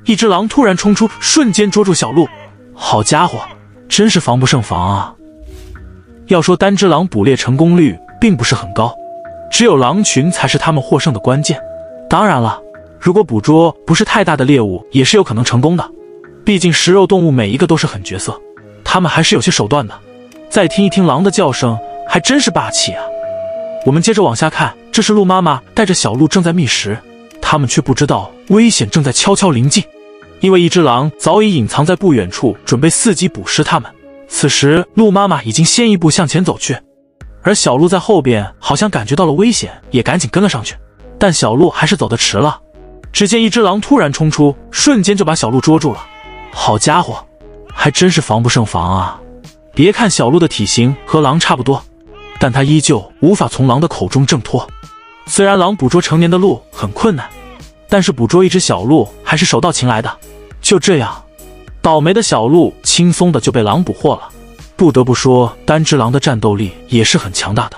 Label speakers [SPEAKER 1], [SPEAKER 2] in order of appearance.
[SPEAKER 1] 一只狼突然冲出，瞬间捉住小鹿。好家伙，真是防不胜防啊！要说单只狼捕猎成功率并不是很高，只有狼群才是他们获胜的关键。当然了，如果捕捉不是太大的猎物，也是有可能成功的。毕竟食肉动物每一个都是狠角色，他们还是有些手段的。再听一听狼的叫声，还真是霸气啊！我们接着往下看，这时鹿妈妈带着小鹿正在觅食，他们却不知道危险正在悄悄临近。因为一只狼早已隐藏在不远处，准备伺机捕食它们。此时，鹿妈妈已经先一步向前走去，而小鹿在后边好像感觉到了危险，也赶紧跟了上去。但小鹿还是走得迟了。只见一只狼突然冲出，瞬间就把小鹿捉住了。好家伙，还真是防不胜防啊！别看小鹿的体型和狼差不多，但它依旧无法从狼的口中挣脱。虽然狼捕捉成年的鹿很困难，但是捕捉一只小鹿还是手到擒来的。就这样，倒霉的小鹿轻松的就被狼捕获了。不得不说，单只狼的战斗力也是很强大的。